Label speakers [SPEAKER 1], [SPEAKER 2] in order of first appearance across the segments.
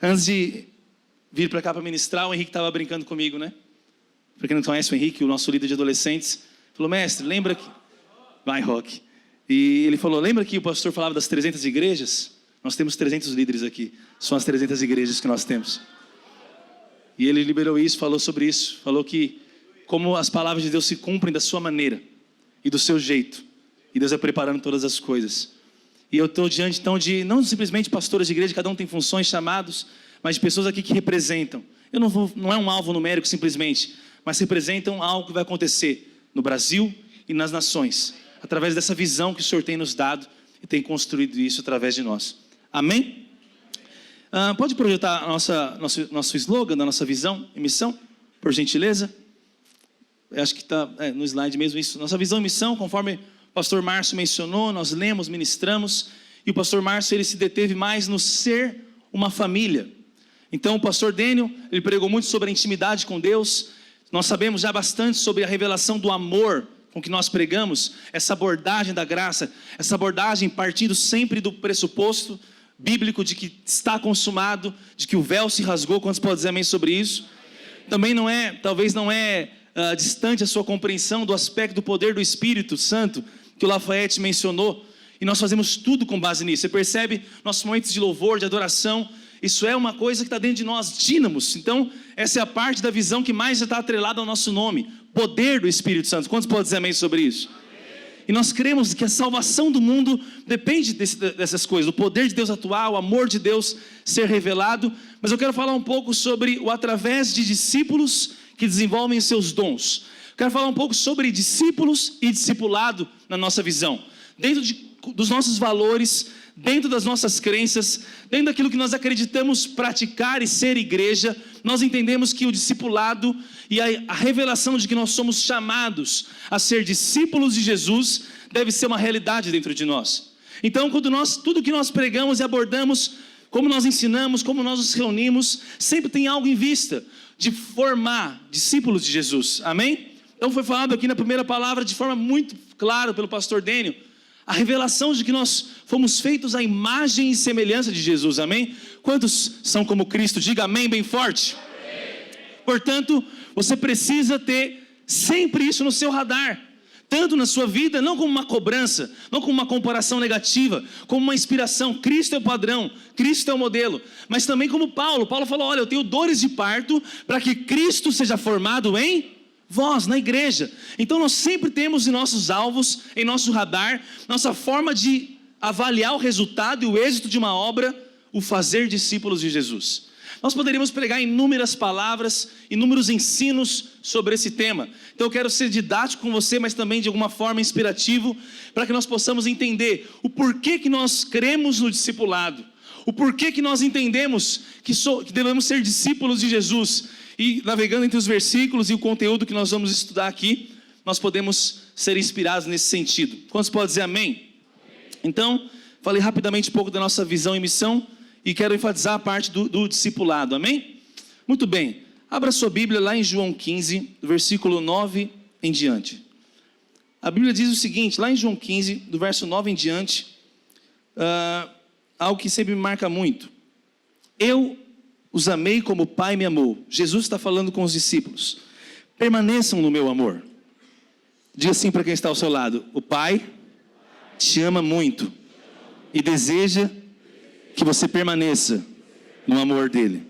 [SPEAKER 1] Antes de vir para cá para ministrar, o Henrique estava brincando comigo, né? Para quem não conhece o Henrique, o nosso líder de adolescentes, falou: mestre, lembra que... Vai, Rock. E ele falou: lembra que o pastor falava das 300 igrejas? Nós temos 300 líderes aqui. São as 300 igrejas que nós temos. E ele liberou isso, falou sobre isso. Falou que como as palavras de Deus se cumprem da sua maneira e do seu jeito. E Deus é preparando todas as coisas. E eu estou diante então de, não simplesmente pastores de igreja, cada um tem funções, chamados, mas de pessoas aqui que representam. Eu não é um alvo numérico simplesmente, mas representam algo que vai acontecer no Brasil e nas nações, através dessa visão que o Senhor tem nos dado e tem construído isso através de nós. Amém? Pode projetar nosso slogan da nossa visão e missão, por gentileza? Eu acho que está no slide mesmo isso. Nossa visão e missão, conforme o pastor Márcio mencionou, nós lemos, ministramos, e o pastor Márcio ele se deteve mais no ser uma família. Então o pastor Daniel, ele pregou muito sobre a intimidade com Deus. Nós sabemos já bastante sobre a revelação do amor com que nós pregamos, essa abordagem da graça, essa abordagem partindo sempre do pressuposto bíblico de que está consumado, de que o véu se rasgou. Quantos podem dizer amém sobre isso? Também talvez não é distante a sua compreensão do aspecto do poder do Espírito Santo, que o Lafayette mencionou, e nós fazemos tudo com base nisso. Você percebe nossos momentos de louvor, de adoração, isso é uma coisa que está dentro de nós, dínamos. Então, essa é a parte da visão que mais está atrelada ao nosso nome, poder do Espírito Santo. Quantos podem dizer amém sobre isso? E nós cremos que a salvação do mundo depende dessas coisas, do poder de Deus atuar, o amor de Deus ser revelado. Mas eu quero falar um pouco sobre o através de discípulos que desenvolvem seus dons. Quero falar um pouco sobre discípulos e discipulado na nossa visão, dentro dos nossos valores, dentro das nossas crenças, dentro daquilo que nós acreditamos praticar e ser igreja. Nós entendemos que o discipulado e a revelação de que nós somos chamados a ser discípulos de Jesus deve ser uma realidade dentro de nós. Então, tudo que nós pregamos e abordamos, como nós ensinamos, como nós nos reunimos, sempre tem algo em vista de formar discípulos de Jesus. Amém? Então foi falado aqui na primeira palavra de forma muito clara pelo pastor Daniel, a revelação de que nós fomos feitos à imagem e semelhança de Jesus. Amém? Quantos são como Cristo? Diga amém bem forte. Amém. Portanto, você precisa ter sempre isso no seu radar, tanto na sua vida, não como uma cobrança, não como uma comparação negativa, como uma inspiração. Cristo é o padrão, Cristo é o modelo, mas também como Paulo falou: olha, eu tenho dores de parto para que Cristo seja formado em vós, na igreja. Então nós sempre temos em nossos alvos, em nosso radar, nossa forma de avaliar o resultado e o êxito de uma obra, o fazer discípulos de Jesus. Nós poderíamos pregar inúmeras palavras, inúmeros ensinos sobre esse tema. Então eu quero ser didático com você, mas também de alguma forma inspirativo, para que nós possamos entender o porquê que nós cremos no discipulado, o porquê que nós entendemos que devemos ser discípulos de Jesus. E navegando entre os versículos e o conteúdo que nós vamos estudar aqui, nós podemos ser inspirados nesse sentido. Quantos podem dizer amém? Então, falei rapidamente um pouco da nossa visão e missão, e quero enfatizar a parte do discipulado, amém? Muito bem, abra sua Bíblia lá em João 15, versículo 9 em diante. A Bíblia diz o seguinte, lá em João 15, do verso 9 em diante, algo que sempre me marca muito. Eu os amei como o Pai me amou. Jesus está falando com os discípulos. Permaneçam no meu amor. Diga assim para quem está ao seu lado: o Pai te ama muito e deseja que você permaneça no amor dele.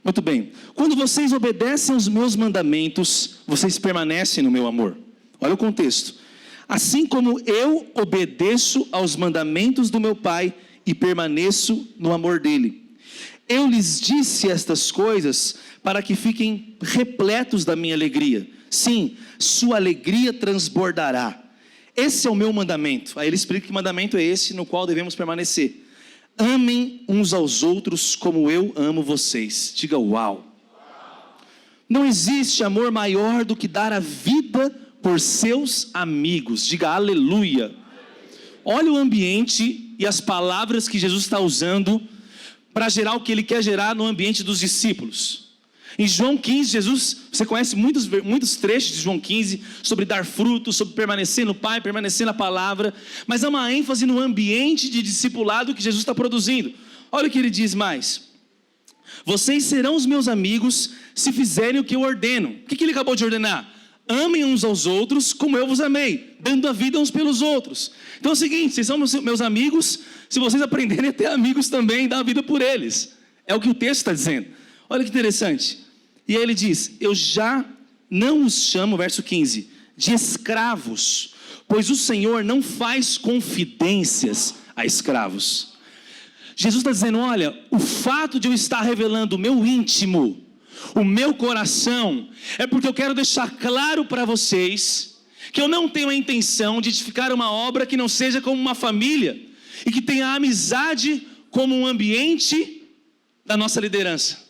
[SPEAKER 1] Muito bem. Quando vocês obedecem aos meus mandamentos, vocês permanecem no meu amor. Olha o contexto. Assim como eu obedeço aos mandamentos do meu Pai e permaneço no amor dele. Eu lhes disse estas coisas para que fiquem repletos da minha alegria. Sim, sua alegria transbordará. Esse é o meu mandamento. Aí ele explica que mandamento é esse no qual devemos permanecer. Amem uns aos outros como eu amo vocês. Diga uau. Não existe amor maior do que dar a vida por seus amigos. Diga aleluia. Olha o ambiente e as palavras que Jesus está usando para gerar o que ele quer gerar no ambiente dos discípulos. Em João 15, Jesus, você conhece muitos trechos de João 15, sobre dar fruto, sobre permanecer no Pai, permanecer na palavra, mas há uma ênfase no ambiente de discipulado que Jesus está produzindo. Olha o que ele diz mais. Vocês serão os meus amigos se fizerem o que eu ordeno. O que ele acabou de ordenar? Amem uns aos outros como eu vos amei, dando a vida uns pelos outros. Então é o seguinte, vocês são meus amigos se vocês aprenderem a ter amigos também e dar a vida por eles. É o que o texto está dizendo. Olha que interessante. E aí ele diz, eu já não os chamo, verso 15, de escravos, pois o Senhor não faz confidências a escravos. Jesus está dizendo, olha, o fato de eu estar revelando o meu íntimo, o meu coração, é porque eu quero deixar claro para vocês, que eu não tenho a intenção de edificar uma obra que não seja como uma família, e que tenha a amizade como um ambiente da nossa liderança.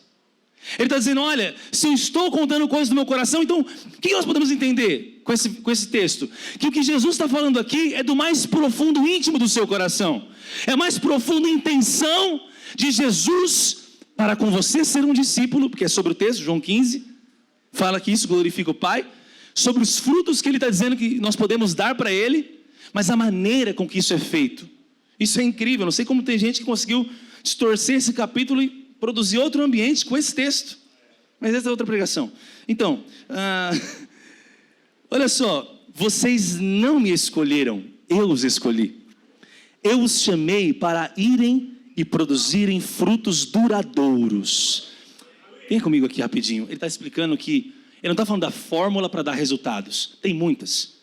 [SPEAKER 1] Ele está dizendo, olha, se eu estou contando coisas do meu coração, então, o que nós podemos entender com esse texto? Que o que Jesus está falando aqui é do mais profundo íntimo do seu coração. É a mais profunda intenção de Jesus para com você ser um discípulo, porque é sobre o texto, João 15, fala que isso glorifica o Pai, sobre os frutos que ele está dizendo que nós podemos dar para ele, mas a maneira com que isso é feito. Isso é incrível, não sei como tem gente que conseguiu distorcer esse capítulo e produzir outro ambiente com esse texto, mas essa é outra pregação. Então, olha só, vocês não me escolheram, eu os escolhi. Eu os chamei para irem e produzirem frutos duradouros. Vem comigo aqui rapidinho. Ele está explicando que ele não está falando da fórmula para dar resultados. Tem muitas.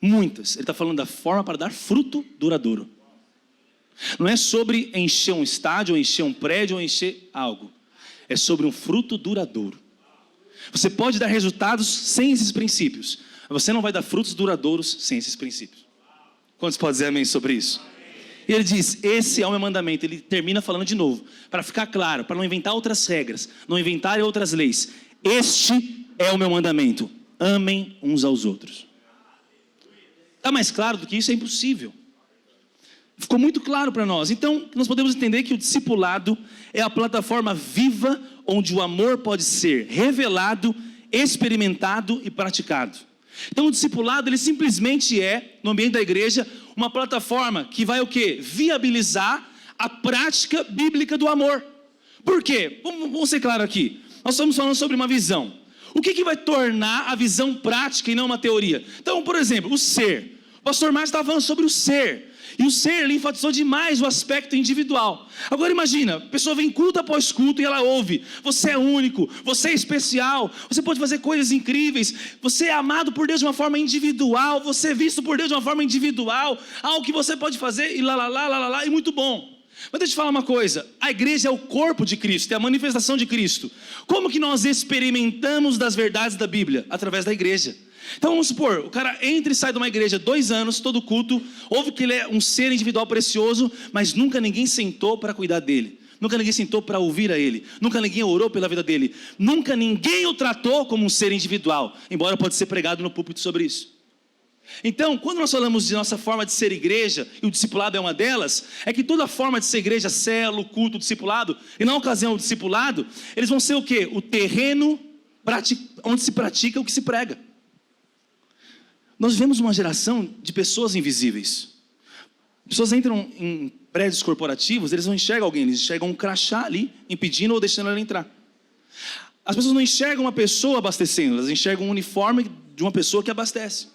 [SPEAKER 1] Muitas. Ele está falando da forma para dar fruto duradouro. Não é sobre encher um estádio, ou encher um prédio, ou encher algo. É sobre um fruto duradouro. Você pode dar resultados sem esses princípios, mas você não vai dar frutos duradouros sem esses princípios. Quantos podem dizer amém sobre isso? E ele diz, esse é o meu mandamento. Ele termina falando de novo, para ficar claro, para não inventar outras regras, não inventar outras leis. Este é o meu mandamento, amem uns aos outros. Está mais claro do que isso? É impossível. Ficou muito claro para nós. Então, nós podemos entender que o discipulado é a plataforma viva onde o amor pode ser revelado, experimentado e praticado. Então, o discipulado, ele simplesmente é, no ambiente da igreja, uma plataforma que vai o quê? Viabilizar a prática bíblica do amor. Por quê? Vamos ser claros aqui. Nós estamos falando sobre uma visão. O que vai tornar a visão prática e não uma teoria? Então, por exemplo, o ser. O pastor Márcio estava falando sobre o ser. E o ser, ele enfatizou demais o aspecto individual. Agora imagina, a pessoa vem culto após culto e ela ouve, você é único, você é especial, você pode fazer coisas incríveis, você é amado por Deus de uma forma individual, você é visto por Deus de uma forma individual, algo que você pode fazer e lá, e muito bom. Mas deixa eu te falar uma coisa, a igreja é o corpo de Cristo, é a manifestação de Cristo. Como que nós experimentamos das verdades da Bíblia? Através da igreja. Então vamos supor, o cara entra e sai de uma igreja 2 anos, todo culto, ouve que ele é um ser individual precioso, mas nunca ninguém sentou para cuidar dele, nunca ninguém sentou para ouvir a ele, nunca ninguém orou pela vida dele, nunca ninguém o tratou como um ser individual, embora pode ser pregado no púlpito sobre isso. Então, quando nós falamos de nossa forma de ser igreja, e o discipulado é uma delas, é que toda forma de ser igreja, célula, culto, discipulado, e na ocasião o discipulado, eles vão ser o quê? O terreno onde se pratica o que se prega. Nós vivemos uma geração de pessoas invisíveis. Pessoas entram em prédios corporativos, eles não enxergam alguém, eles enxergam um crachá ali, impedindo ou deixando ela entrar. As pessoas não enxergam uma pessoa abastecendo, elas enxergam um uniforme de uma pessoa que abastece.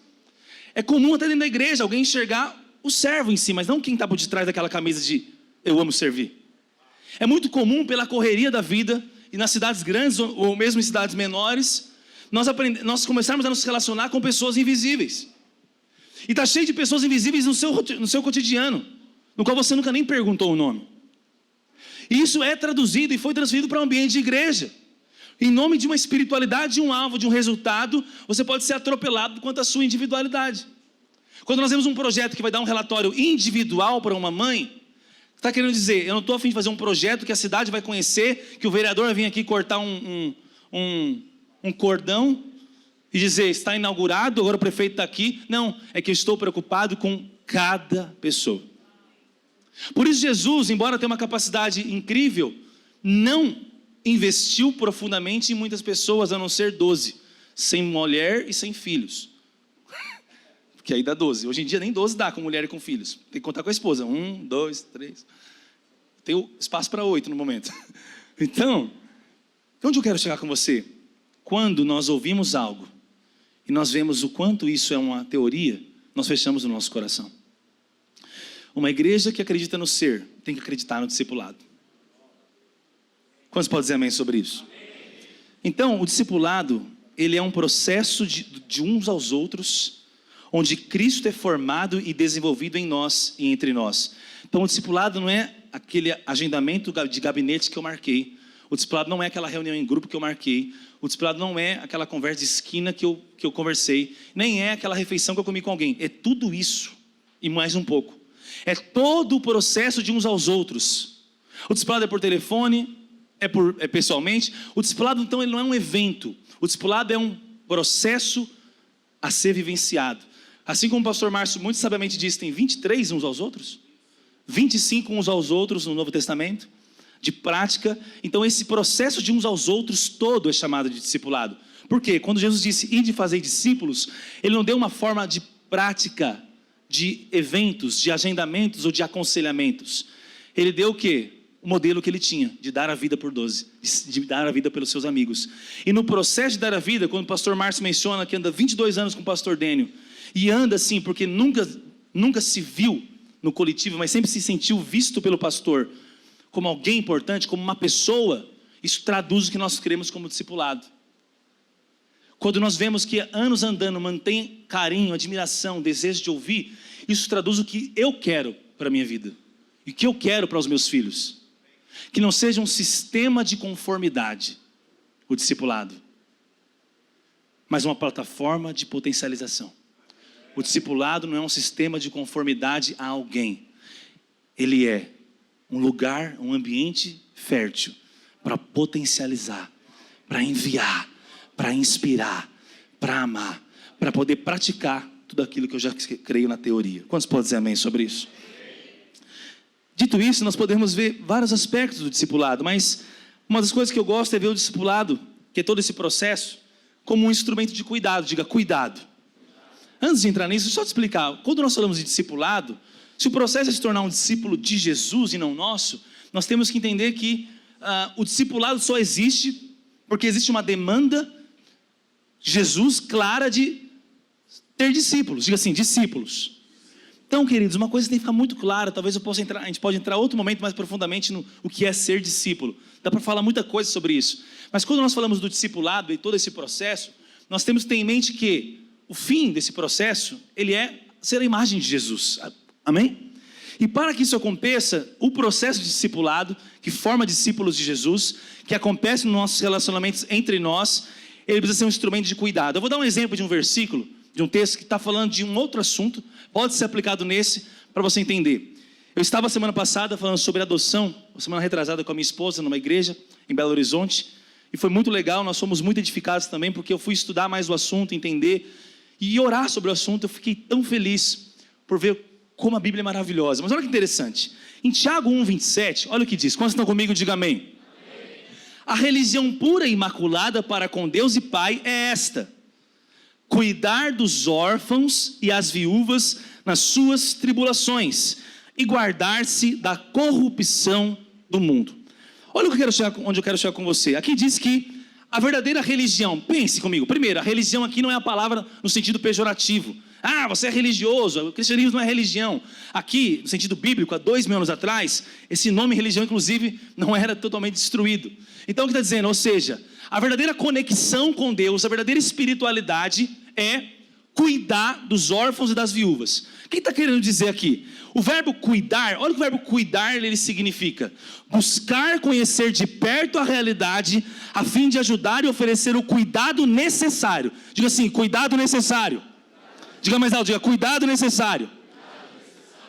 [SPEAKER 1] É comum até dentro da igreja alguém enxergar o servo em si, mas não quem está por detrás daquela camisa de eu amo servir. É muito comum pela correria da vida, e nas cidades grandes ou mesmo em cidades menores, nós começarmos a nos relacionar com pessoas invisíveis. E está cheio de pessoas invisíveis no seu cotidiano, no qual você nunca nem perguntou o nome. E isso é traduzido e foi transferido para o ambiente de igreja. Em nome de uma espiritualidade, de um alvo, de um resultado, você pode ser atropelado quanto à sua individualidade. Quando nós temos um projeto que vai dar um relatório individual para uma mãe, está querendo dizer, eu não estou a fim de fazer um projeto que a cidade vai conhecer, que o vereador vai vir aqui cortar um cordão e dizer, está inaugurado, agora o prefeito está aqui. Não, é que eu estou preocupado com cada pessoa. Por isso Jesus, embora tenha uma capacidade incrível, não investiu profundamente em muitas pessoas, a não ser 12, sem mulher e sem filhos. Porque aí dá 12, hoje em dia nem 12 dá com mulher e com filhos, tem que contar com a esposa, 1, 2, 3. Tenho espaço para 8 no momento. Então, onde eu quero chegar com você? Quando nós ouvimos algo e nós vemos o quanto isso é uma teoria, nós fechamos o nosso coração. Uma igreja que acredita no ser, tem que acreditar no discipulado. Quantos podem dizer amém sobre isso? Então, o discipulado, ele é um processo de uns aos outros, onde Cristo é formado e desenvolvido em nós e entre nós. Então, o discipulado não é aquele agendamento de gabinete que eu marquei. O discipulado não é aquela reunião em grupo que eu marquei. O discipulado não é aquela conversa de esquina que eu conversei. Nem é aquela refeição que eu comi com alguém. É tudo isso e mais um pouco. É todo o processo de uns aos outros. O discipulado é por telefone, é pessoalmente. O discipulado, então, ele não é um evento. O discipulado é um processo a ser vivenciado. Assim como o pastor Márcio muito sabiamente disse, tem 23 uns aos outros, 25 uns aos outros no Novo Testamento, de prática. Então esse processo de uns aos outros todo é chamado de discipulado. Por quê? Quando Jesus disse, ide fazer discípulos, ele não deu uma forma de prática, de eventos, de agendamentos ou de aconselhamentos. Ele deu o quê? O modelo que ele tinha, de dar a vida por 12, de dar a vida pelos seus amigos. E no processo de dar a vida, quando o pastor Márcio menciona que anda 22 anos com o pastor Dênio, e anda assim, porque nunca se viu no coletivo, mas sempre se sentiu visto pelo pastor, como alguém importante, como uma pessoa, isso traduz o que nós queremos como discipulado. Quando nós vemos que anos andando, mantém carinho, admiração, desejo de ouvir, isso traduz o que eu quero para a minha vida, e o que eu quero para os meus filhos. Que não seja um sistema de conformidade, o discipulado, mas uma plataforma de potencialização. O discipulado não é um sistema de conformidade a alguém. Ele é um lugar, um ambiente fértil para potencializar, para enviar, para inspirar, para amar, para poder praticar tudo aquilo que eu já creio na teoria. Quantos podem dizer amém sobre isso? Dito isso, nós podemos ver vários aspectos do discipulado, mas uma das coisas que eu gosto é ver o discipulado, que é todo esse processo, como um instrumento de cuidado. Diga, cuidado. Antes de entrar nisso, deixa eu te explicar. Quando nós falamos de discipulado, se o processo é se tornar um discípulo de Jesus e não nosso, nós temos que entender que o discipulado só existe porque existe uma demanda de Jesus clara de ter discípulos. Diga assim, discípulos. Então, queridos, uma coisa tem que ficar muito clara. Talvez a gente pode entrar outro momento mais profundamente no que é ser discípulo. Dá para falar muita coisa sobre isso. Mas quando nós falamos do discipulado e todo esse processo, nós temos que ter em mente que o fim desse processo, ele é ser a imagem de Jesus. Amém? E para que isso aconteça, o processo de discipulado, que forma discípulos de Jesus, que acontece nos nossos relacionamentos entre nós, ele precisa ser um instrumento de cuidado. Eu vou dar um exemplo de um versículo, de um texto que está falando de um outro assunto, pode ser aplicado nesse, para você entender. Eu estava semana passada falando sobre adoção, semana retrasada com a minha esposa, numa igreja em Belo Horizonte, e foi muito legal, nós fomos muito edificados também, porque eu fui estudar mais o assunto, entender, e orar sobre o assunto. Eu fiquei tão feliz por ver como a Bíblia é maravilhosa. Mas olha que interessante, em Tiago 1:27, olha o que diz. Quantos estão comigo, diga amém. Amém. A religião pura e imaculada para com Deus e Pai é esta: cuidar dos órfãos e as viúvas nas suas tribulações e guardar-se da corrupção do mundo. Olha onde eu quero chegar com você. Aqui diz que a verdadeira religião, pense comigo, primeiro, a religião aqui não é a palavra no sentido pejorativo. Ah, você é religioso, o cristianismo não é religião. Aqui, no sentido bíblico, há 2000 anos atrás, esse nome religião, inclusive, não era totalmente destruído. Então, o que está dizendo? Ou seja, a verdadeira conexão com Deus, a verdadeira espiritualidade é cuidar dos órfãos e das viúvas. O que está querendo dizer aqui? O verbo cuidar, olha o que o verbo cuidar ele significa: buscar conhecer de perto a realidade, a fim de ajudar e oferecer o cuidado necessário. Diga assim, cuidado necessário. Diga mais alto, diga cuidado necessário.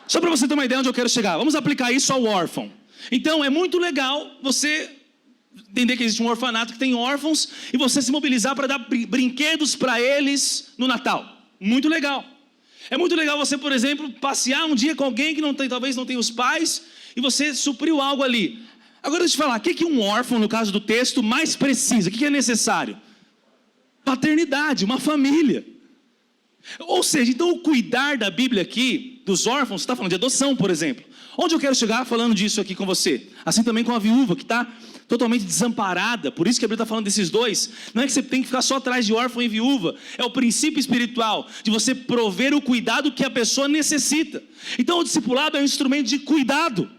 [SPEAKER 1] Só para você ter uma ideia onde eu quero chegar, vamos aplicar isso ao órfão. Então é muito legal você entender que existe um orfanato que tem órfãos e você se mobilizar para dar brinquedos para eles no Natal. Muito legal. É muito legal você, por exemplo, passear um dia com alguém que talvez não tenha os pais e você supriu algo ali. Agora deixa eu te falar, o que um órfão, no caso do texto, mais precisa? O que é necessário? Paternidade, uma família. Ou seja, então o cuidar da Bíblia aqui dos órfãos, está falando de adoção, por exemplo. Onde eu quero chegar falando disso aqui com você? Assim também com a viúva, que está totalmente desamparada. Por isso que a Bíblia está falando desses dois. Não é que você tem que ficar só atrás de órfão e viúva. É o princípio espiritual de você prover o cuidado que a pessoa necessita. Então o discipulado é um instrumento de cuidado.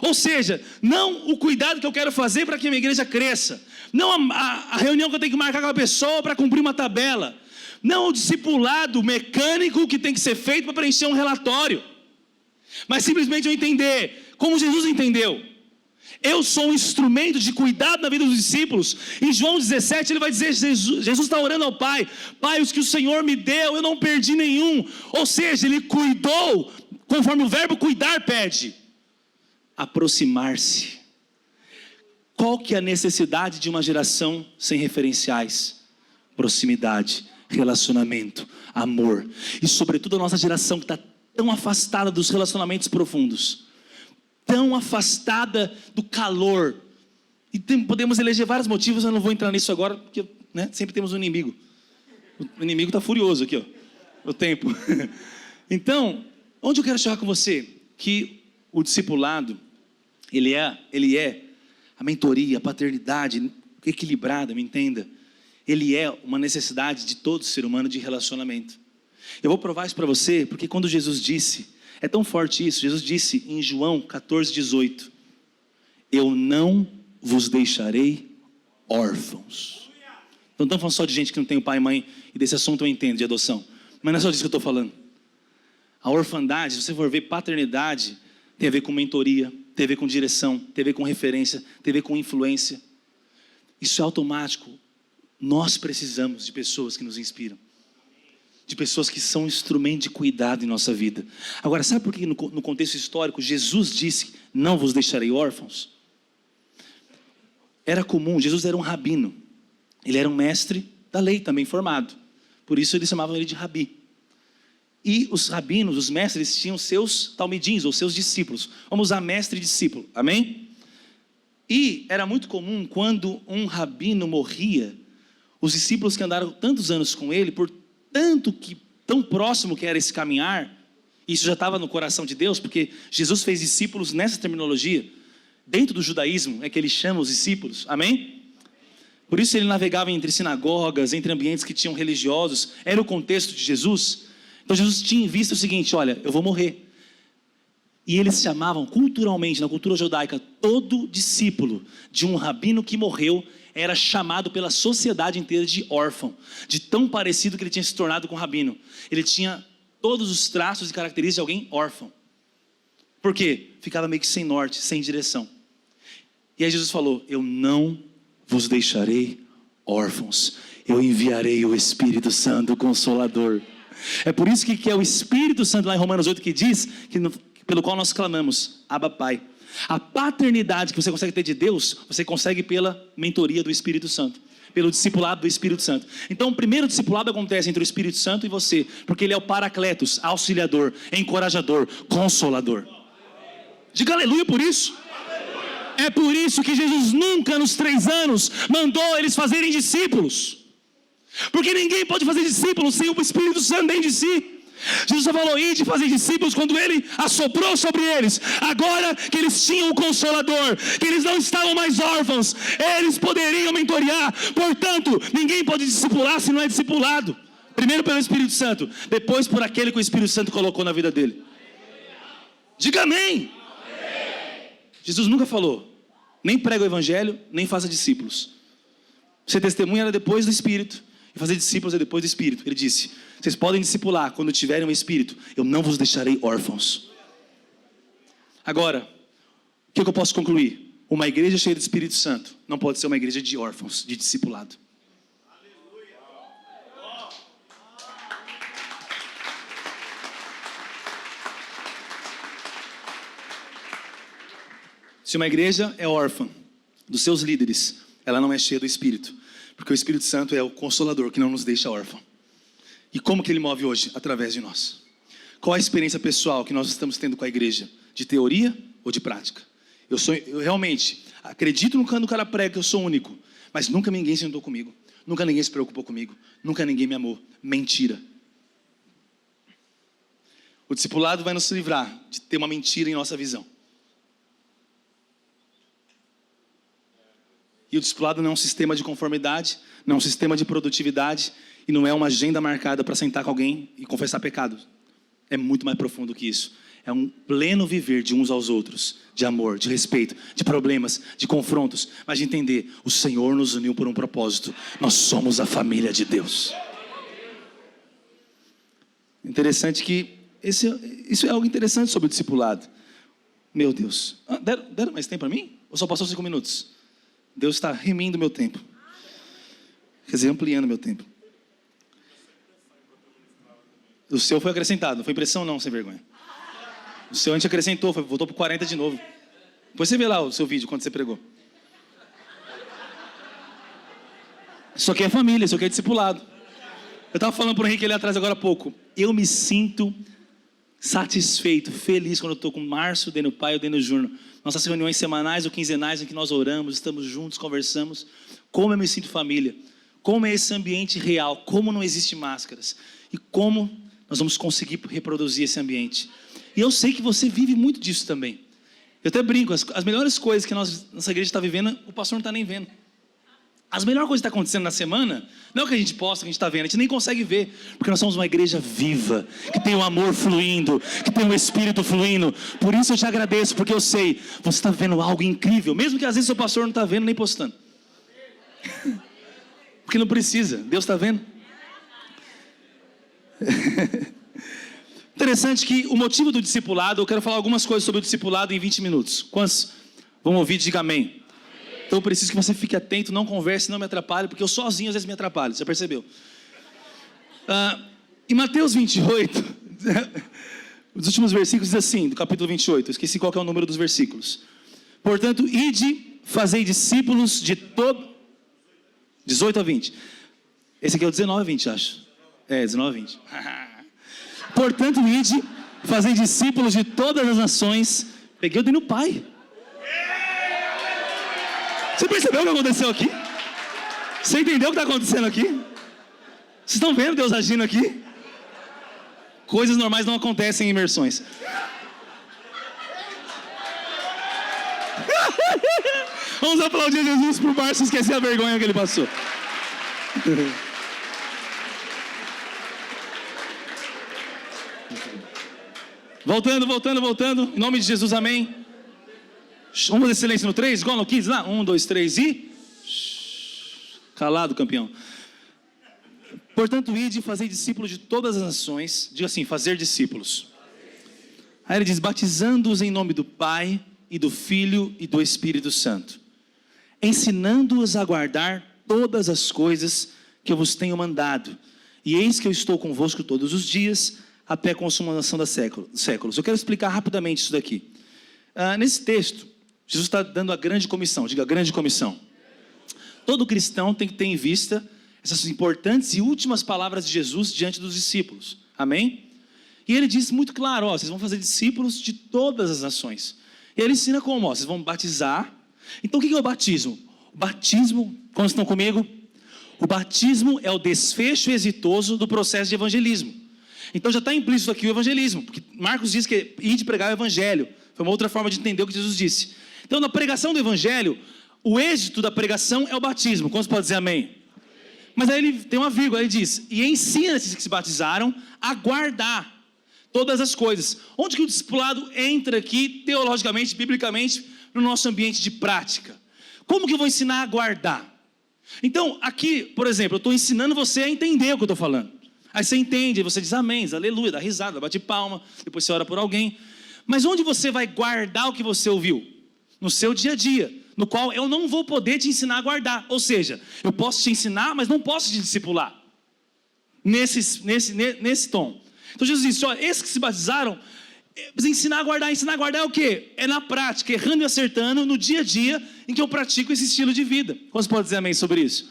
[SPEAKER 1] Ou seja, não o cuidado que eu quero fazer para que a minha igreja cresça. Não a reunião que eu tenho que marcar com a pessoa para cumprir uma tabela. Não o discipulado mecânico que tem que ser feito para preencher um relatório. Mas simplesmente eu entender, como Jesus entendeu. Eu sou um instrumento de cuidado na vida dos discípulos. Em João 17 ele vai dizer, Jesus está orando ao Pai. Pai, os que o Senhor me deu, eu não perdi nenhum. Ou seja, ele cuidou, conforme o verbo cuidar pede. Aproximar-se. Qual que é a necessidade de uma geração sem referenciais? Proximidade, relacionamento, amor. E sobretudo a nossa geração que está tão afastada dos relacionamentos profundos, tão afastada do calor. E podemos eleger vários motivos, eu não vou entrar nisso agora, porque sempre temos um inimigo. O inimigo está furioso aqui, o tempo. Então, onde eu quero chegar com você? Que o discipulado, ele é a mentoria, a paternidade equilibrada, me entenda. Ele é uma necessidade de todo ser humano de relacionamento. Eu vou provar isso para você, porque quando Jesus disse, é tão forte isso, Jesus disse em João 14:18, eu não vos deixarei órfãos. Não estamos falando só de gente que não tem o pai e mãe, e desse assunto eu entendo, de adoção. Mas não é só disso que eu estou falando. A orfandade, se você for ver paternidade, tem a ver com mentoria, tem a ver com direção, tem a ver com referência, tem a ver com influência. Isso é automático. Nós precisamos de pessoas que nos inspiram. De pessoas que são um instrumento de cuidado em nossa vida. Agora, sabe por que no contexto histórico Jesus disse, não vos deixarei órfãos? Era comum, Jesus era um rabino. Ele era um mestre da lei também formado. Por isso eles chamavam ele de rabi. E os rabinos, os mestres, tinham seus talmidins, ou seus discípulos. Vamos usar mestre e discípulo, amém? E era muito comum, quando um rabino morria, os discípulos que andaram tantos anos com ele, por tão próximo que era esse caminhar, isso já estava no coração de Deus, porque Jesus fez discípulos nessa terminologia, dentro do judaísmo, é que ele chama os discípulos, amém? Por isso ele navegava entre sinagogas, entre ambientes que tinham religiosos, era o contexto de Jesus. Então Jesus tinha visto o seguinte, olha, eu vou morrer. E eles chamavam culturalmente, na cultura judaica, todo discípulo de um rabino que morreu era chamado pela sociedade inteira de órfão, de tão parecido que ele tinha se tornado com o rabino. Ele tinha todos os traços e características de alguém órfão. Por quê? Ficava meio que sem norte, sem direção. E aí Jesus falou, eu não vos deixarei órfãos, eu enviarei o Espírito Santo, o Consolador. É por isso que é o Espírito Santo lá em Romanos 8 que diz, pelo qual nós clamamos, Abba Pai. A paternidade que você consegue ter de Deus, você consegue pela mentoria do Espírito Santo, pelo discipulado do Espírito Santo. Então o primeiro discipulado acontece entre o Espírito Santo e você, porque ele é o Paracletos, auxiliador, encorajador, consolador. Diga aleluia por isso. É por isso que Jesus nunca nos 3 anos mandou eles fazerem discípulos, porque ninguém pode fazer discípulos sem o Espírito Santo dentro de si. Jesus só falou, ide fazer discípulos quando ele assoprou sobre eles. Agora que eles tinham o Consolador, que eles não estavam mais órfãos, eles poderiam mentorear. Portanto, ninguém pode discipular se não é discipulado. Primeiro pelo Espírito Santo, depois por aquele que o Espírito Santo colocou na vida dele. Diga amém. Jesus nunca falou, nem prega o evangelho, nem faça discípulos. Ser testemunha era depois do Espírito, e fazer discípulos é depois do Espírito. Ele disse, vocês podem discipular quando tiverem o Espírito, eu não vos deixarei órfãos. Agora, o que eu posso concluir? Uma igreja cheia do Espírito Santo não pode ser uma igreja de órfãos, de discipulado. Se uma igreja é órfã dos seus líderes, ela não é cheia do Espírito, porque o Espírito Santo é o Consolador que não nos deixa órfão. E como que ele move hoje? Através de nós. Qual a experiência pessoal que nós estamos tendo com a igreja? De teoria ou de prática? Eu realmente acredito no quando o cara prega que eu sou único, mas nunca ninguém sentou comigo, nunca ninguém se preocupou comigo, nunca ninguém me amou. Mentira. O discipulado vai nos livrar de ter uma mentira em nossa visão. E o discipulado não é um sistema de conformidade, não é um sistema de produtividade, e não é uma agenda marcada para sentar com alguém e confessar pecados. É muito mais profundo que isso. É um pleno viver de uns aos outros, de amor, de respeito, de problemas, de confrontos, mas de entender, o Senhor nos uniu por um propósito. Nós somos a família de Deus. Interessante que isso é algo interessante sobre o discipulado. Meu Deus. Deram mais tempo para mim? Ou só passou 5 minutos? Deus está remindo meu tempo. Quer dizer, ampliando meu tempo. O seu foi acrescentado, não foi impressão não, sem vergonha. O seu a gente acrescentou, voltou para 40 de novo. Depois você vê lá o seu vídeo, quando você pregou. Isso aqui é família, isso aqui é discipulado. Eu estava falando para o Henrique ali atrás agora há pouco. Eu me sinto satisfeito, feliz quando eu estou com o Márcio, o Deno Pai e o Deno Júnior. Nossas reuniões semanais ou quinzenais em que nós oramos, estamos juntos, conversamos. Como eu me sinto família. Como é esse ambiente real. Como não existe máscaras. E como nós vamos conseguir reproduzir esse ambiente. E eu sei que você vive muito disso também. Eu até brinco, as melhores coisas que nossa igreja está vivendo, o pastor não está nem vendo. As melhores coisas que estão acontecendo na semana, não é o que a gente posta, que a gente está vendo, a gente nem consegue ver, porque nós somos uma igreja viva, que tem o amor fluindo, que tem o Espírito fluindo. Por isso eu te agradeço, porque eu sei, você está vendo algo incrível, mesmo que às vezes o seu pastor não está vendo nem postando. Porque não precisa, Deus está vendo. Interessante que o motivo do discipulado, eu quero falar algumas coisas sobre o discipulado em 20 minutos. Quantos vão ouvir? Diga amém. Então eu preciso que você fique atento, não converse, não me atrapalhe, porque eu sozinho às vezes me atrapalho, você percebeu? Em Mateus 28, os últimos versículos diz assim, do capítulo 28, eu esqueci qual que é o número dos versículos. Portanto, ide, fazei discípulos de todo... 18 a 20. Esse aqui é o 19 a 20, acho. 19 a 20. Portanto, ide, fazei discípulos de todas as nações. Peguei o Deno Pai. Você percebeu o que aconteceu aqui? Você entendeu o que está acontecendo aqui? Vocês estão vendo Deus agindo aqui? Coisas normais não acontecem em imersões. Vamos aplaudir Jesus para o Márcio esquecer a vergonha que ele passou. Voltando. Em nome de Jesus, amém. Vamos fazer silêncio no 3, igual no 15 lá? 1, 2, 3 e... Calado, campeão. Portanto, ide e fazei discípulos de todas as nações. Diga assim, fazer discípulos. Aí ele diz, batizando-os em nome do Pai, e do Filho, e do Espírito Santo. Ensinando-os a guardar todas as coisas que eu vos tenho mandado. E eis que eu estou convosco todos os dias, até a consumação dos séculos. Eu quero explicar rapidamente isso daqui. Nesse texto, Jesus está dando a grande comissão. Diga, grande comissão. Todo cristão tem que ter em vista essas importantes e últimas palavras de Jesus diante dos discípulos. Amém? E ele diz muito claro, vocês vão fazer discípulos de todas as nações. E ele ensina como? Vocês vão batizar. Então o que é o batismo? O batismo, quando estão comigo? O batismo é o desfecho exitoso do processo de evangelismo. Então já está implícito aqui o evangelismo, porque Marcos diz que ir de pregar o evangelho. Foi uma outra forma de entender o que Jesus disse. Então, na pregação do evangelho, o êxito da pregação é o batismo. Quantos podem dizer amém? Mas aí ele tem uma vírgula, ele diz, e ensina esses que se batizaram a guardar todas as coisas. Onde que o discipulado entra aqui, teologicamente, biblicamente, no nosso ambiente de prática? Como que eu vou ensinar a guardar? Então, aqui, por exemplo, eu estou ensinando você a entender o que eu estou falando. Aí você entende, você diz amém, aleluia, dá risada, bate palma, depois você ora por alguém. Mas onde você vai guardar o que você ouviu? No seu dia a dia, no qual eu não vou poder te ensinar a guardar. Ou seja, eu posso te ensinar, mas não posso te discipular. Nesse tom. Então Jesus disse, olha, esses que se batizaram, ensinar a guardar é o quê? É na prática, errando e acertando no dia a dia em que eu pratico esse estilo de vida. Quantos podem dizer amém sobre isso?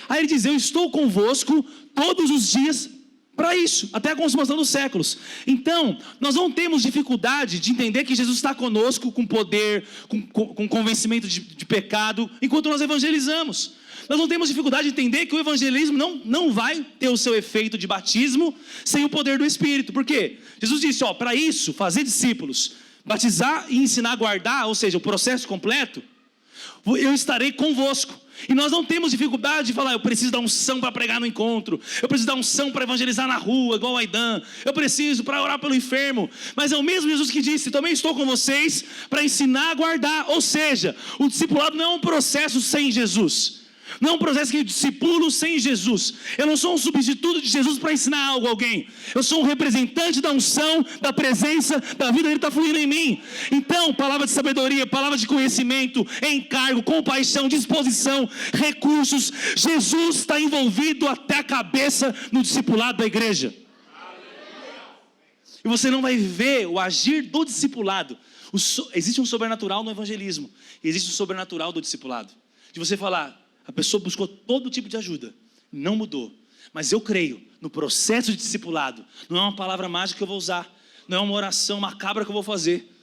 [SPEAKER 1] Aí ele diz, eu estou convosco todos os dias para isso, até a consumação dos séculos. Então, nós não temos dificuldade de entender que Jesus está conosco com poder, com convencimento de pecado, enquanto nós evangelizamos. Nós não temos dificuldade de entender que o evangelismo não vai ter o seu efeito de batismo sem o poder do Espírito. Por quê? Jesus disse, para isso, fazer discípulos, batizar e ensinar a guardar, ou seja, o processo completo, eu estarei convosco. E nós não temos dificuldade de falar, eu preciso dar unção para pregar no encontro, eu preciso dar unção para evangelizar na rua, igual o Aidan, eu preciso para orar pelo enfermo. Mas é o mesmo Jesus que disse, também estou com vocês para ensinar a guardar. Ou seja, o discipulado não é um processo sem Jesus, não é um processo que eu discipulo sem Jesus. Eu não sou um substituto de Jesus para ensinar algo a alguém. Eu sou um representante da unção, da presença, da vida dele está fluindo em mim. Então, palavra de sabedoria, palavra de conhecimento, encargo, compaixão, disposição, recursos. Jesus está envolvido até a cabeça no discipulado da igreja. E você não vai ver o agir do discipulado. Existe um sobrenatural no evangelismo, e existe um sobrenatural do discipulado. De você falar, a pessoa buscou todo tipo de ajuda, não mudou. Mas eu creio no processo de discipulado. Não é uma palavra mágica que eu vou usar, não é uma oração macabra que eu vou fazer.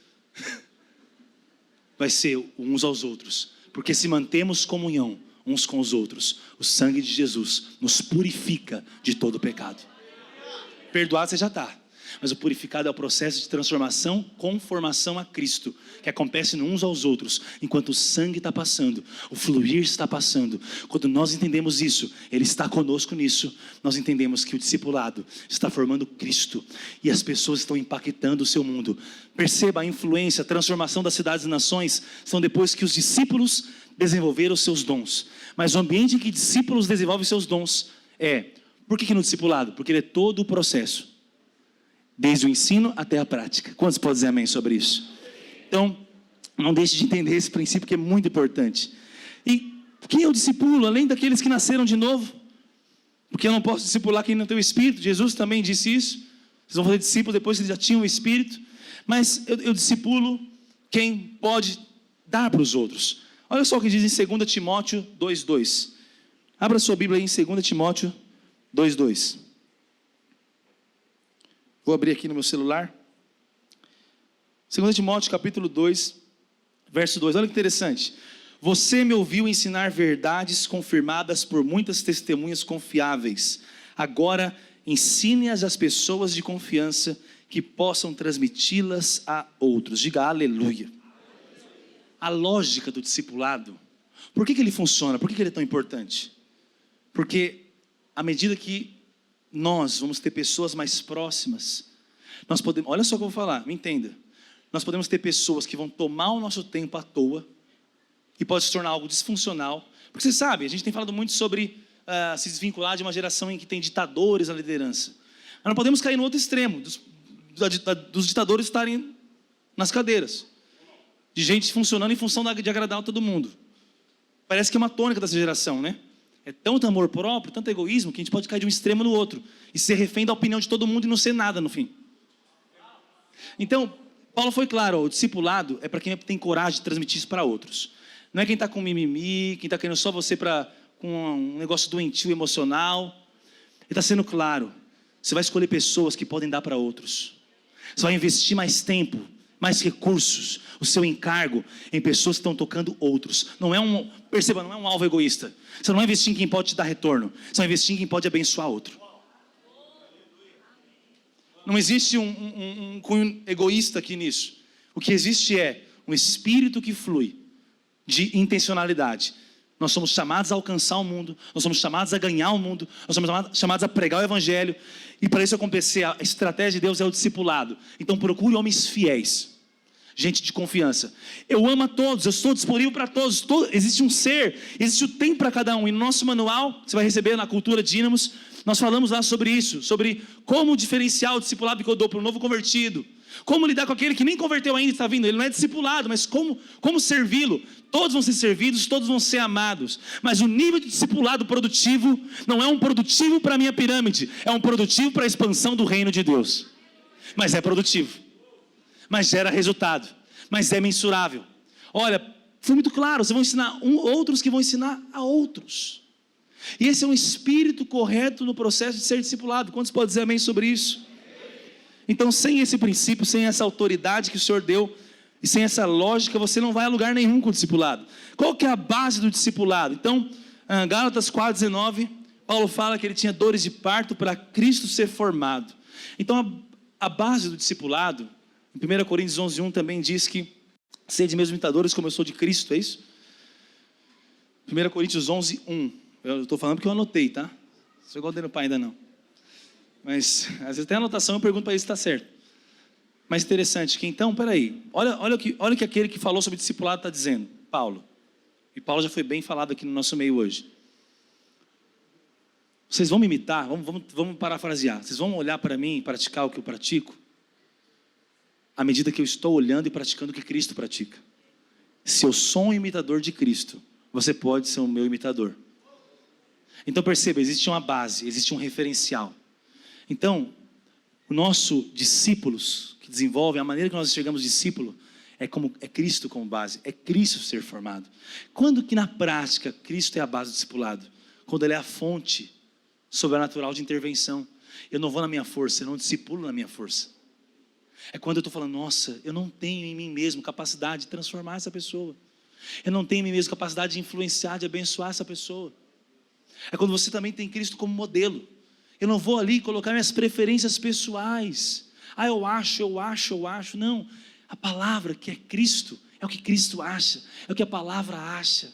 [SPEAKER 1] Vai ser uns aos outros. Porque se mantemos comunhão uns com os outros, o sangue de Jesus nos purifica de todo pecado. Perdoado você já está. Mas o purificado é o processo de transformação, conformação a Cristo, que acontece uns aos outros, enquanto o sangue está passando, o fluir está passando. Quando nós entendemos isso, Ele está conosco nisso, nós entendemos que o discipulado está formando Cristo, e as pessoas estão impactando o seu mundo. Perceba a influência, a transformação das cidades e nações, são depois que os discípulos desenvolveram os seus dons. Mas o ambiente em que discípulos desenvolvem seus dons por que no discipulado? Porque ele é todo o processo, desde o ensino até a prática. Quantos podem dizer amém sobre isso? Então, não deixe de entender esse princípio que é muito importante. E quem eu discipulo, além daqueles que nasceram de novo? Porque eu não posso discipular quem não tem o Espírito. Jesus também disse isso. Vocês vão fazer discípulos depois que eles já tinham o Espírito. Mas eu discipulo quem pode dar para os outros. Olha só o que diz em 2 Timóteo 2,2. Abra sua Bíblia aí em 2 Timóteo 2,2. Vou abrir aqui no meu celular. 2 Timóteo capítulo 2, verso 2. Olha que interessante. Você me ouviu ensinar verdades confirmadas por muitas testemunhas confiáveis. Agora ensine-as às pessoas de confiança que possam transmiti-las a outros. Diga aleluia. A lógica do discipulado. Por que ele funciona? Por que ele é tão importante? Porque à medida que nós vamos ter pessoas mais próximas, nós podemos, olha só o que eu vou falar, me entenda. Nós podemos ter pessoas que vão tomar o nosso tempo à toa e pode se tornar algo disfuncional. Porque você sabe, a gente tem falado muito sobre se desvincular de uma geração em que tem ditadores na liderança. Mas não podemos cair no outro extremo, dos ditadores estarem nas cadeiras, de gente funcionando em função de agradar a todo mundo. Parece que é uma tônica dessa geração, né? É tanto amor próprio, tanto egoísmo, que a gente pode cair de um extremo no outro e ser refém da opinião de todo mundo e não ser nada no fim. Então, Paulo foi claro, o discipulado é para quem tem coragem de transmitir isso para outros. Não é quem está com mimimi, quem está querendo só você com um negócio doentio emocional. Ele está sendo claro. Você vai escolher pessoas que podem dar para outros. Você vai investir mais tempo, mais recursos, o seu encargo em pessoas que estão tocando outros. Perceba, não é um alvo egoísta. Você não vai investir em quem pode te dar retorno. Você vai investir em quem pode abençoar outro. Não existe um cunho egoísta aqui nisso. O que existe é um espírito que flui de intencionalidade. Nós somos chamados a alcançar o mundo, nós somos chamados a ganhar o mundo, nós somos chamados a pregar o evangelho, e para isso acontecer, a estratégia de Deus é o discipulado. Então procure homens fiéis, gente de confiança. Eu amo a todos, eu estou disponível para todos. Existe um ser, existe o tempo para cada um. E no nosso manual, você vai receber na Cultura Dínamos, nós falamos lá sobre isso, sobre como diferenciar o discipulado que eu dou para o novo convertido, como lidar com aquele que nem converteu ainda e está vindo. Ele não é discipulado, mas como servi-lo. Todos vão ser servidos, todos vão ser amados. Mas o nível de discipulado produtivo não é um produtivo para a minha pirâmide, é um produtivo para a expansão do reino de Deus. Mas é produtivo, mas gera resultado, mas é mensurável. Olha, foi muito claro, vocês vão ensinar outros que vão ensinar a outros. E esse é um espírito correto no processo de ser discipulado. Quantos podem dizer amém sobre isso? Então, sem esse princípio, sem essa autoridade que o Senhor deu, e sem essa lógica, você não vai a lugar nenhum com o discipulado. Qual que é a base do discipulado? Então, Gálatas 4,19, Paulo fala que ele tinha dores de parto para Cristo ser formado. Então a base do discipulado, em 1 Coríntios 11,1 também diz que sede meus imitadores como eu sou de Cristo, é isso? 1 Coríntios 11,1, eu estou falando porque eu anotei, tá? Não sou igual dele no pai ainda não. Mas às vezes tem anotação, eu pergunto para ele se está certo. Mas interessante que então, peraí, olha o que aquele que falou sobre discipulado está dizendo, Paulo. E Paulo já foi bem falado aqui no nosso meio hoje. Vocês vão me imitar, vamos parafrasear. Vocês vão olhar para mim e praticar o que eu pratico, à medida que eu estou olhando e praticando o que Cristo pratica. Se eu sou um imitador de Cristo, você pode ser o meu imitador. Então perceba, existe uma base, existe um referencial. Então, o nosso discípulos que desenvolvem, a maneira que nós enxergamos discípulo, é Cristo como base, é Cristo ser formado. Quando que na prática Cristo é a base do discipulado? Quando Ele é a fonte sobrenatural de intervenção. Eu não vou na minha força, eu não discipulo na minha força. É quando eu estou falando, nossa, eu não tenho em mim mesmo capacidade de transformar essa pessoa. Eu não tenho em mim mesmo capacidade de influenciar, de abençoar essa pessoa. É quando você também tem Cristo como modelo. Eu não vou ali colocar minhas preferências pessoais. Eu acho. Não, a palavra que é Cristo, é o que Cristo acha, é o que a palavra acha.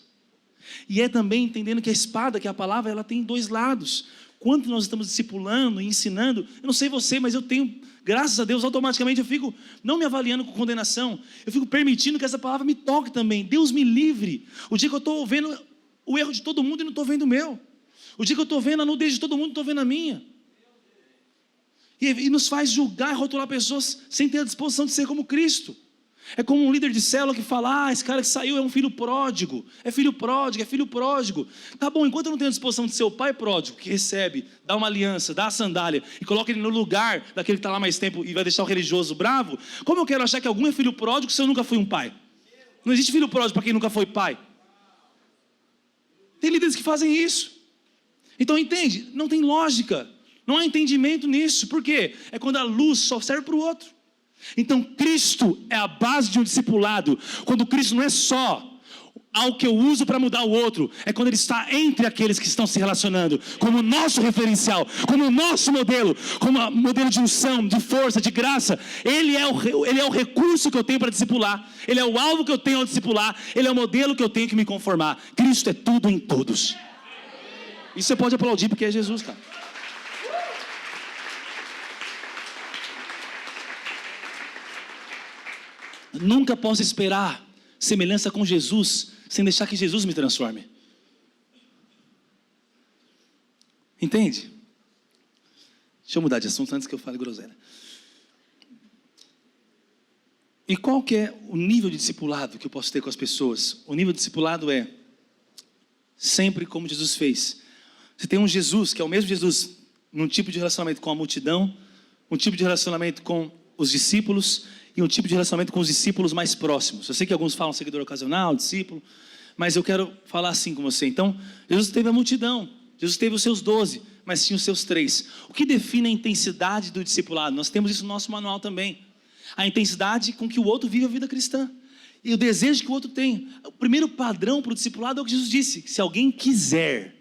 [SPEAKER 1] E é também entendendo que a espada, que é a palavra, ela tem dois lados. Quando nós estamos discipulando e ensinando, eu não sei você, mas eu tenho, graças a Deus, automaticamente eu fico não me avaliando com condenação, eu fico permitindo que essa palavra me toque também. Deus me livre. O dia que eu estou vendo o erro de todo mundo e não estou vendo o meu. O dia que eu estou vendo a nudez de todo mundo, estou vendo a minha. E nos faz julgar e rotular pessoas sem ter a disposição de ser como Cristo. É como um líder de célula que fala, esse cara que saiu é um filho pródigo. É filho pródigo. Tá bom, enquanto eu não tenho a disposição de ser o pai pródigo, que recebe, dá uma aliança, dá a sandália e coloca ele no lugar daquele que está lá mais tempo e vai deixar o religioso bravo, como eu quero achar que algum é filho pródigo se eu nunca fui um pai? Não existe filho pródigo para quem nunca foi pai. Tem líderes que fazem isso. Então entende, não tem lógica, não há entendimento nisso. Por quê? É quando a luz só serve para o outro. Então Cristo é a base de um discipulado. Quando Cristo não é só algo que eu uso para mudar o outro, é quando Ele está entre aqueles que estão se relacionando, como nosso referencial, como nosso modelo, como modelo de unção, de força, de graça. Ele é o recurso que eu tenho para discipular, Ele é o alvo que eu tenho ao discipular, Ele é o modelo que eu tenho que me conformar. Cristo é tudo em todos. Isso você pode aplaudir porque é Jesus, cara. Nunca posso esperar semelhança com Jesus sem deixar que Jesus me transforme. Entende? Deixa eu mudar de assunto antes que eu fale groselha. E qual que é o nível de discipulado que eu posso ter com as pessoas? O nível de discipulado é sempre como Jesus fez. Você tem um Jesus que é o mesmo Jesus num tipo de relacionamento com a multidão, um tipo de relacionamento com os discípulos e um tipo de relacionamento com os discípulos mais próximos. Eu sei que alguns falam seguidor ocasional, discípulo, mas eu quero falar assim com você. Então, Jesus teve a multidão, Jesus teve os seus 12, mas tinha os seus 3. O que define a intensidade do discipulado? Nós temos isso no nosso manual também. A intensidade com que o outro vive a vida cristã. E o desejo que o outro tem. O primeiro padrão para o discipulado é o que Jesus disse: se alguém quiser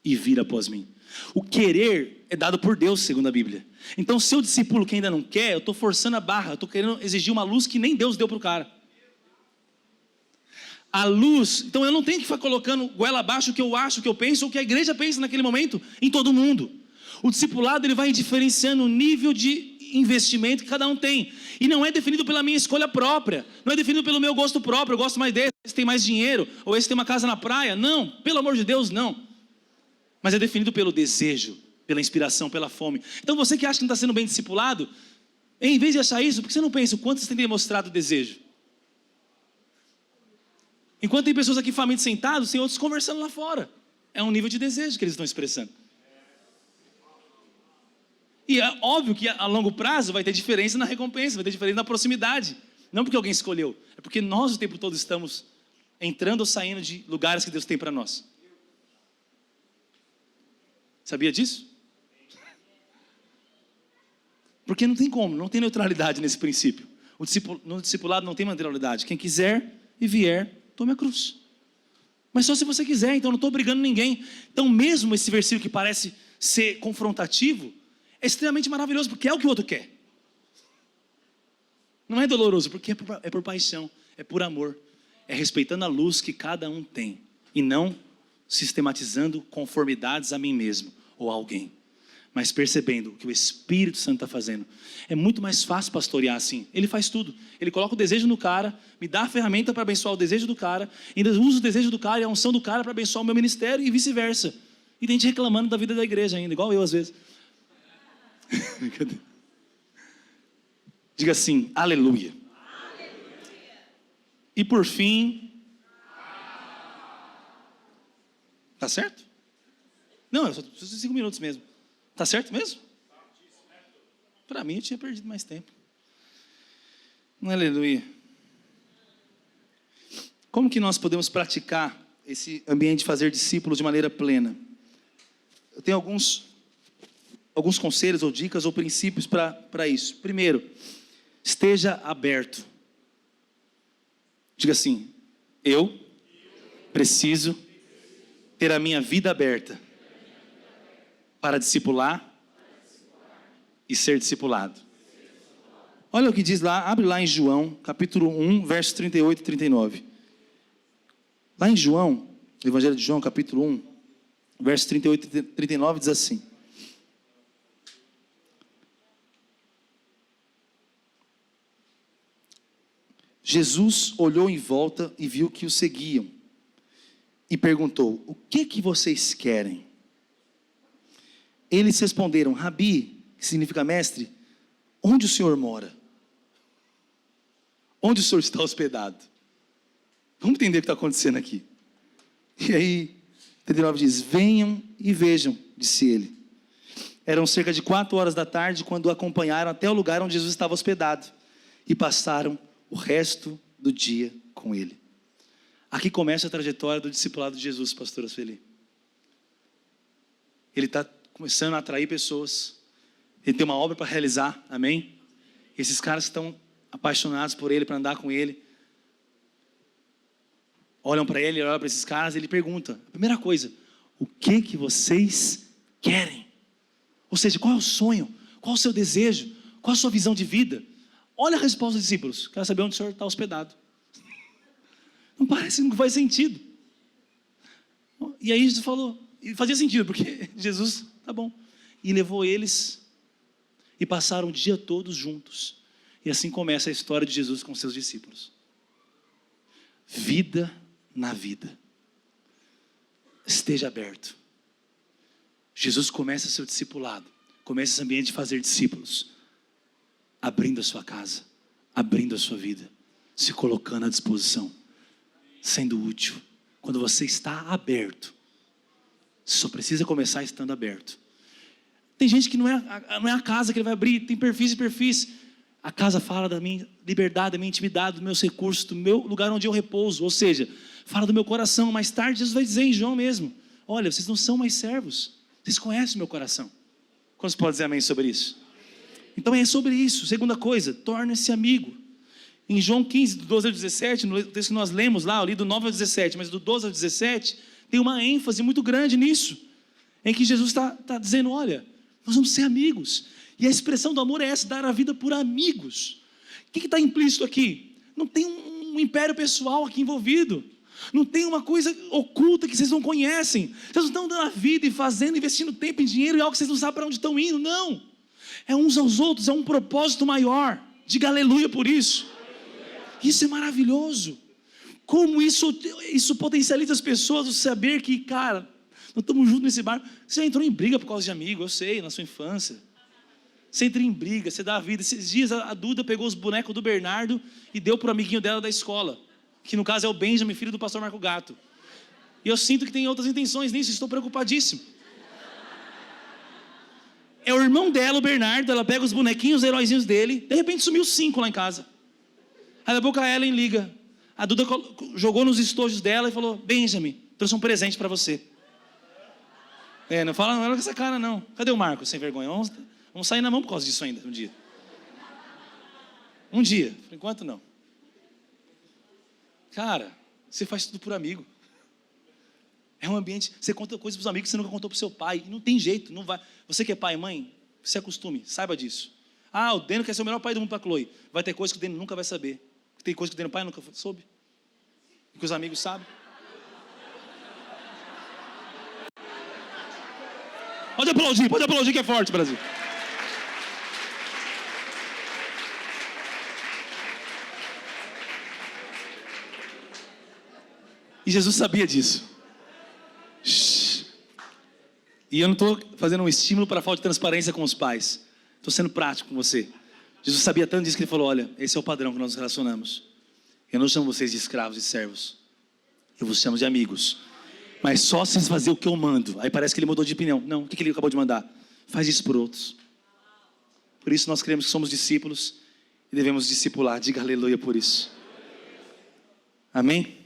[SPEAKER 1] e vir após mim. O querer é dado por Deus, segundo a Bíblia. Então, se eu discípulo que ainda não quer, eu estou forçando a barra, eu estou querendo exigir uma luz que nem Deus deu para o cara. A luz, então eu não tenho que ficar colocando goela abaixo o que eu acho, o que eu penso, ou o que a igreja pensa naquele momento, em todo mundo. O discipulado, ele vai diferenciando o nível de investimento que cada um tem. E não é definido pela minha escolha própria, não é definido pelo meu gosto próprio, eu gosto mais desse, esse tem mais dinheiro, ou esse tem uma casa na praia. Não, pelo amor de Deus, não. Mas é definido pelo desejo, pela inspiração, pela fome. Então você que acha que não está sendo bem discipulado, em vez de achar isso, por que você não pensa o quanto você tem demonstrado desejo? Enquanto tem pessoas aqui famintos sentados, tem outros conversando lá fora. É um nível de desejo que eles estão expressando. E é óbvio que a longo prazo vai ter diferença na recompensa, vai ter diferença na proximidade. Não porque alguém escolheu, é porque nós o tempo todo estamos entrando ou saindo de lugares que Deus tem para nós. Sabia disso? Porque não tem como, não tem neutralidade nesse princípio. No discipulado não tem neutralidade. Quem quiser e vier, tome a cruz. Mas só se você quiser, então eu não estou obrigando ninguém. Então mesmo esse versículo que parece ser confrontativo, é extremamente maravilhoso, porque é o que o outro quer. Não é doloroso, porque é por paixão, é por amor. É respeitando a luz que cada um tem, e não sistematizando conformidades a mim mesmo ou a alguém, mas percebendo o que o Espírito Santo está fazendo. É muito mais fácil pastorear assim. Ele faz tudo. Ele coloca o desejo no cara, me dá a ferramenta para abençoar o desejo do cara, ainda usa o desejo do cara e a unção do cara para abençoar o meu ministério e vice-versa. E tem gente reclamando da vida da igreja ainda, igual eu às vezes. Diga assim, aleluia. E por fim, tá certo? Não, eu só preciso de 5 minutos mesmo. Tá certo mesmo? Para mim eu tinha perdido mais tempo. Aleluia. Como que nós podemos praticar esse ambiente de fazer discípulos de maneira plena? Eu tenho alguns conselhos ou dicas ou princípios para isso. Primeiro, esteja aberto. Diga assim, eu preciso ter a minha vida aberta para discipular e ser discipulado. Olha o que diz lá, abre lá em João, capítulo 1, versos 38 e 39. Lá em João, Evangelho de João, capítulo 1, versos 38 e 39, diz assim: Jesus olhou em volta e viu que o seguiam, e perguntou: o que vocês querem? Eles responderam: Rabi, que significa mestre, onde o senhor mora? Onde o senhor está hospedado? Vamos entender o que está acontecendo aqui. E aí, 39 diz: venham e vejam, disse ele. Eram cerca de 4 horas da tarde quando o acompanharam até o lugar onde Jesus estava hospedado e passaram o resto do dia com ele. Aqui começa a trajetória do discipulado de Jesus, pastora Sueli. Ele está começando a atrair pessoas. Ele tem uma obra para realizar, amém? Esses caras estão apaixonados por ele, para andar com ele. Olham para ele, olham para esses caras, e ele pergunta, a primeira coisa: o que vocês querem? Ou seja, qual é o sonho? Qual é o seu desejo? Qual é a sua visão de vida? Olha a resposta dos discípulos: quero saber onde o senhor está hospedado. Não parece, não faz sentido. E aí Jesus falou, e fazia sentido, porque Jesus, tá bom, e levou eles, e passaram o dia todos juntos. E assim começa a história de Jesus com seus discípulos. Vida na vida. Esteja aberto. Jesus começa seu discipulado, começa esse ambiente de fazer discípulos, abrindo a sua casa, abrindo a sua vida, se colocando à disposição, sendo útil. Quando você está aberto, só precisa começar estando aberto. Tem gente que não é a casa que ele vai abrir, tem perfis e perfis. A casa fala da minha liberdade, da minha intimidade, dos meus recursos, do meu lugar onde eu repouso, ou seja, fala do meu coração. Mais tarde Jesus vai dizer em João mesmo: olha, vocês não são mais servos, vocês conhecem o meu coração. Quantos podem dizer amém sobre isso? Então é sobre isso. Segunda coisa, torne-se amigo. Em João 15, do 12 ao 17, no texto que nós lemos lá, eu li do 9 ao 17, mas do 12 ao 17, tem uma ênfase muito grande nisso, em que Jesus está dizendo: olha, nós vamos ser amigos. E a expressão do amor é essa, dar a vida por amigos. O que está implícito aqui? Não tem um império pessoal aqui envolvido. Não tem uma coisa oculta que vocês não conhecem. Vocês não estão dando a vida e fazendo, investindo tempo e dinheiro em algo que vocês não sabem para onde estão indo. Não. É uns aos outros, é um propósito maior. Diga aleluia por isso. Isso é maravilhoso. Como isso potencializa as pessoas, o saber que, cara, nós estamos juntos nesse barco. Você já entrou em briga por causa de amigo, eu sei, na sua infância. Você entra em briga, você dá a vida. Esses dias a Duda pegou os bonecos do Bernardo e deu para o amiguinho dela da escola, que no caso é o Benjamin, filho do pastor Marco Gato. E eu sinto que tem outras intenções nisso, estou preocupadíssimo. É o irmão dela, o Bernardo, ela pega os bonequinhos, os heróizinhos dele, de repente sumiu 5 lá em casa. Aí daqui a pouco a Ellen liga, a Duda jogou nos estojos dela e falou: Benjamin, trouxe um presente para você. Não fala com essa cara não. Cadê o Marco, sem vergonha? Vamos sair na mão por causa disso ainda, um dia. Um dia, por enquanto não. Cara, você faz tudo por amigo. um ambiente, você conta coisas para os amigos que você nunca contou para o seu pai, e não tem jeito, não vai. Você que é pai e mãe, se acostume, saiba disso. O Deno quer ser o melhor pai do mundo para a Chloe. Vai ter coisa que o Deno nunca vai saber. Tem coisa que o Deno pai nunca soube. E que os amigos sabem. Pode aplaudir que é forte, Brasil. E Jesus sabia disso. E eu não estou fazendo um estímulo para a falta de transparência com os pais. Estou sendo prático com você. Jesus sabia tanto disso que ele falou, olha, esse é o padrão que nós nos relacionamos. Eu não chamo vocês de escravos e servos. Eu vos chamo de amigos. Mas só se fazer o que eu mando. Aí parece que ele mudou de opinião. Não, o que ele acabou de mandar? Faz isso por outros. Por isso nós cremos que somos discípulos e devemos discipular. Diga aleluia por isso. Amém?